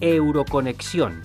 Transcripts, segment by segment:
Euroconexión.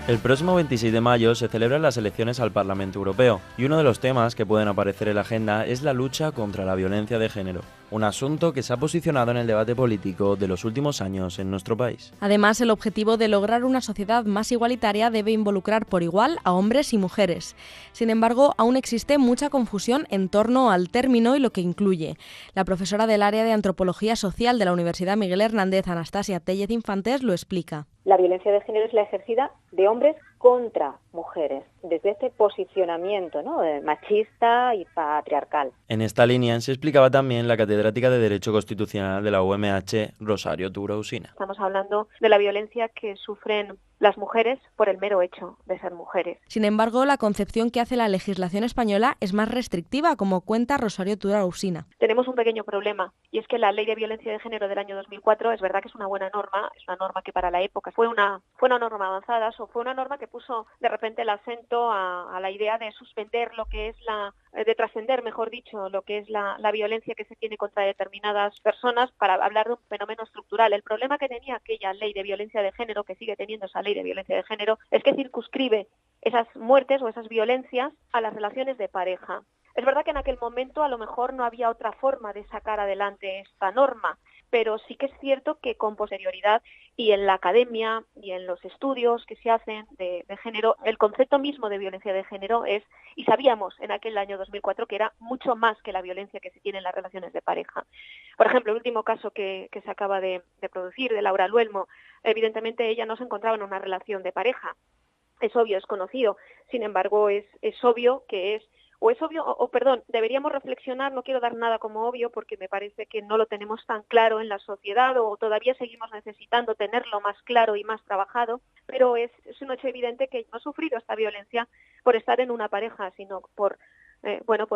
El próximo 26 de mayo se celebran las elecciones al Parlamento Europeo y uno de los temas que pueden aparecer en la agenda es la lucha contra la violencia de género, un asunto que se ha posicionado en el debate político de los últimos años en nuestro país. Además, el objetivo de lograr una sociedad más igualitaria debe involucrar por igual a hombres y mujeres. Sin embargo, aún existe mucha confusión en torno al término y lo que incluye. La profesora del área de Antropología Social de la Universidad Miguel Hernández, Anastasia Tellez Infantes, lo explica. La violencia de género es la ejercida de hombres contra mujeres, desde este posicionamiento, ¿no?, machista y patriarcal. En esta línea se explicaba también la catedrática de Derecho Constitucional de la UMH, Rosario Turo Usina. Estamos hablando de la violencia que sufren las mujeres por el mero hecho de ser mujeres. Sin embargo, la concepción que hace la legislación española es más restrictiva, como cuenta Rosario Turo Usina. Tenemos un pequeño problema, y es que la Ley de Violencia de Género del año 2004 es verdad que es una buena norma, es una norma que para la época fue una norma avanzada, o fue una norma que puso de repente el acento a la idea de suspender lo que es de trascender, mejor dicho, lo que es la violencia que se tiene contra determinadas personas, para hablar de un fenómeno estructural. El problema que tenía aquella Ley de Violencia de Género, que sigue teniendo esa Ley de Violencia de Género, es que circunscribe esas muertes o esas violencias a las relaciones de pareja. Es verdad que en aquel momento a lo mejor no había otra forma de sacar adelante esta norma, pero sí que es cierto que con posterioridad y en la academia y en los estudios que se hacen de género, el concepto mismo de violencia de género es, y sabíamos en aquel año 2004 que era mucho más que la violencia que se tiene en las relaciones de pareja. Por ejemplo, el último caso que se acaba de producir, de Laura Luelmo, evidentemente ella no se encontraba en una relación de pareja. Es obvio, es conocido. Sin embargo, es obvio que es deberíamos reflexionar, no quiero dar nada como obvio porque me parece que no lo tenemos tan claro en la sociedad o todavía seguimos necesitando tenerlo más claro y más trabajado, pero es un hecho evidente que no ha sufrido esta violencia por estar en una pareja, sino por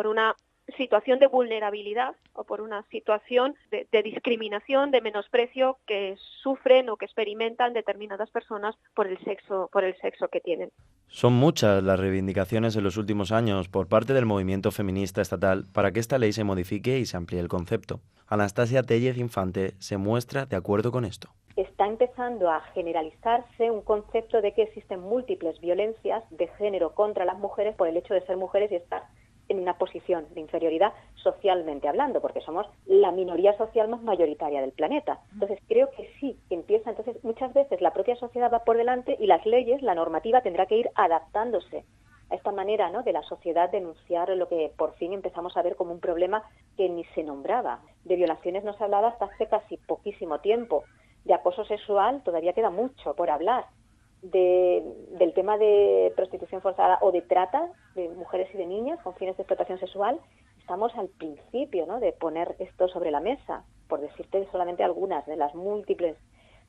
una situación de vulnerabilidad o por una situación de discriminación, de menosprecio que sufren o que experimentan determinadas personas por el sexo que tienen. Son muchas las reivindicaciones en los últimos años por parte del movimiento feminista estatal para que esta ley se modifique y se amplíe el concepto. Anastasia Tellez Infante se muestra de acuerdo con esto. Está empezando a generalizarse un concepto de que existen múltiples violencias de género contra las mujeres por el hecho de ser mujeres y estar en una posición de inferioridad socialmente hablando, porque somos la minoría social más mayoritaria del planeta. Entonces creo que sí, que empieza. Entonces muchas veces la propia sociedad va por delante y las leyes, la normativa tendrá que ir adaptándose a esta manera, ¿no?, de la sociedad denunciar lo que por fin empezamos a ver como un problema que ni se nombraba. De violaciones no se hablaba hasta hace casi poquísimo tiempo. De acoso sexual todavía queda mucho por hablar. Del tema de prostitución forzada o de trata de mujeres y de niñas con fines de explotación sexual, estamos al principio, ¿no?, de poner esto sobre la mesa, por decirte solamente algunas de las múltiples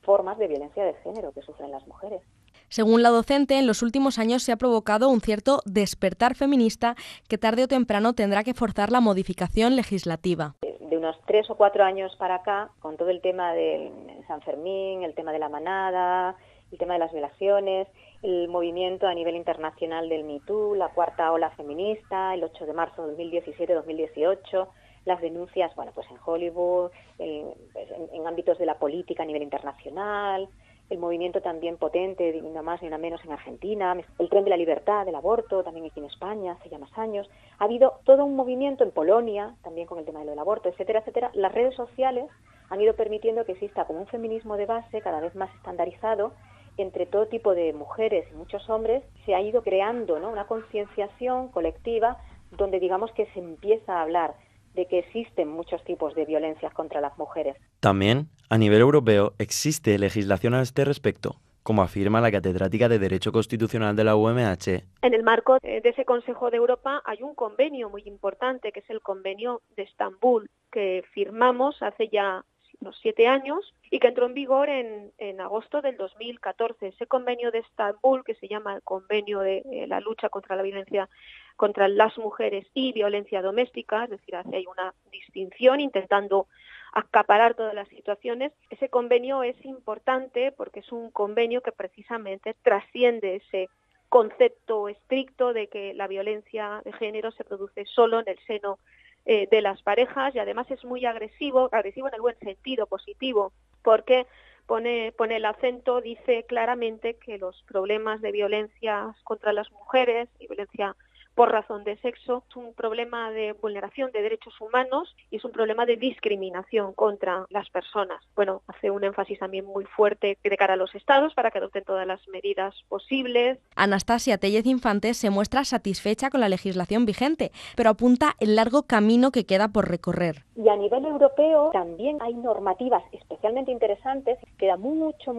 formas de violencia de género que sufren las mujeres. Según la docente, en los últimos años se ha provocado un cierto despertar feminista que tarde o temprano tendrá que forzar la modificación legislativa. De unos 3 o 4 años para acá, con todo el tema de San Fermín, el tema de la manada, el tema de las violaciones, el movimiento a nivel internacional del Me Too, la cuarta ola feminista, el 8 de marzo de 2017-2018, las denuncias, pues en Hollywood, en ámbitos de la política a nivel internacional, el movimiento también potente, ni una más ni una menos en Argentina, el tren de la libertad, del aborto, también aquí en España, hace ya más años. Ha habido todo un movimiento en Polonia, también con el tema del aborto, etcétera, etcétera. Las redes sociales han ido permitiendo que exista como un feminismo de base cada vez más estandarizado entre todo tipo de mujeres y muchos hombres. Se ha ido creando, ¿no?, una concienciación colectiva donde digamos que se empieza a hablar de que existen muchos tipos de violencias contra las mujeres. También, a nivel europeo, existe legislación a este respecto, como afirma la catedrática de Derecho Constitucional de la UMH. En el marco de ese Consejo de Europa hay un convenio muy importante, que es el Convenio de Estambul, que firmamos hace ya unos 7 años y que entró en vigor en agosto del 2014. Ese convenio de Estambul, que se llama el Convenio de la lucha contra la violencia contra las mujeres y violencia doméstica, es decir, hace ahí una distinción intentando acaparar todas las situaciones. Ese convenio es importante porque es un convenio que precisamente trasciende ese concepto estricto de que la violencia de género se produce solo en el seno de las parejas, y además es muy agresivo en el buen sentido, positivo, porque pone el acento, dice claramente que los problemas de violencia contra las mujeres y violencia por razón de sexo es un problema de vulneración de derechos humanos y es un problema de discriminación contra las personas. Bueno, hace un énfasis también muy fuerte de cara a los estados para que adopten todas las medidas posibles. Anastasia Tellez Infante se muestra satisfecha con la legislación vigente, pero apunta el largo camino que queda por recorrer. Y a nivel europeo también hay normativas especialmente interesantes, queda mucho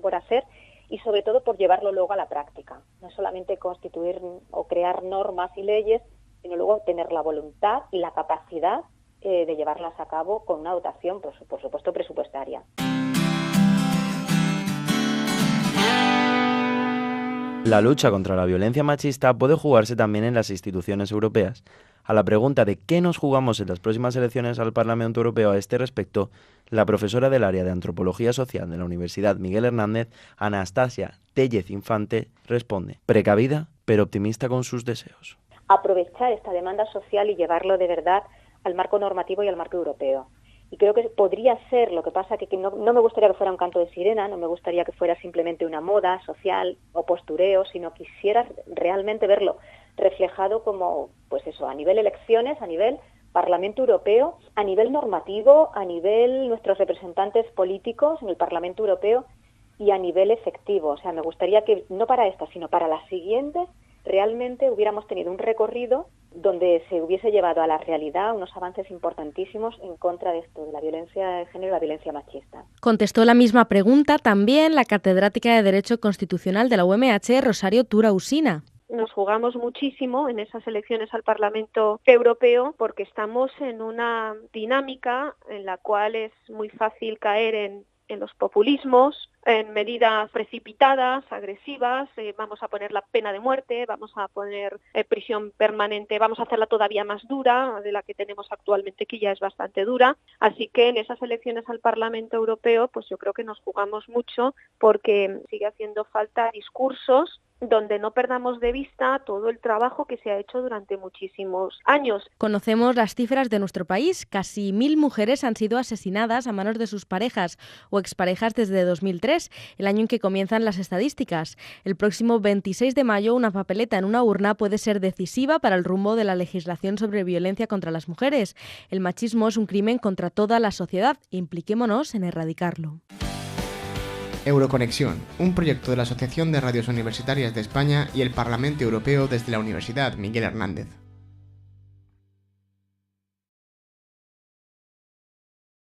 por hacer, y sobre todo por llevarlo luego a la práctica. No solamente constituir o crear normas y leyes, sino luego tener la voluntad y la capacidad de llevarlas a cabo con una dotación, pues, por supuesto, presupuestaria. La lucha contra la violencia machista puede jugarse también en las instituciones europeas. A la pregunta de qué nos jugamos en las próximas elecciones al Parlamento Europeo a este respecto, la profesora del área de Antropología Social de la Universidad Miguel Hernández, Anastasia Tellez Infante, responde: precavida, pero optimista con sus deseos. Aprovechar esta demanda social y llevarlo de verdad al marco normativo y al marco europeo. Y creo que podría ser, lo que pasa que no me gustaría que fuera un canto de sirena, no me gustaría que fuera simplemente una moda social o postureo, sino quisiera realmente verlo reflejado como, pues eso, a nivel elecciones, a nivel Parlamento Europeo, a nivel normativo, a nivel nuestros representantes políticos en el Parlamento Europeo y a nivel efectivo. O sea, me gustaría que no para esta, sino para las siguientes, realmente hubiéramos tenido un recorrido donde se hubiese llevado a la realidad unos avances importantísimos en contra de esto, de la violencia de género y la violencia machista. Contestó la misma pregunta también la catedrática de Derecho Constitucional de la UMH, Rosario Tura Usina. Nos jugamos muchísimo en esas elecciones al Parlamento Europeo porque estamos en una dinámica en la cual es muy fácil caer en los populismos, en medidas precipitadas, agresivas, vamos a poner la pena de muerte, vamos a poner prisión permanente, vamos a hacerla todavía más dura de la que tenemos actualmente, que ya es bastante dura. Así que en esas elecciones al Parlamento Europeo, pues yo creo que nos jugamos mucho porque sigue haciendo falta discursos donde no perdamos de vista todo el trabajo que se ha hecho durante muchísimos años. Conocemos las cifras de nuestro país. Casi 1.000 mujeres han sido asesinadas a manos de sus parejas o exparejas desde 2003, el año en que comienzan las estadísticas. El próximo 26 de mayo, una papeleta en una urna puede ser decisiva para el rumbo de la legislación sobre violencia contra las mujeres. El machismo es un crimen contra toda la sociedad. Impliquémonos en erradicarlo. Euroconexión, un proyecto de la Asociación de Radios Universitarias de España y el Parlamento Europeo desde la Universidad Miguel Hernández.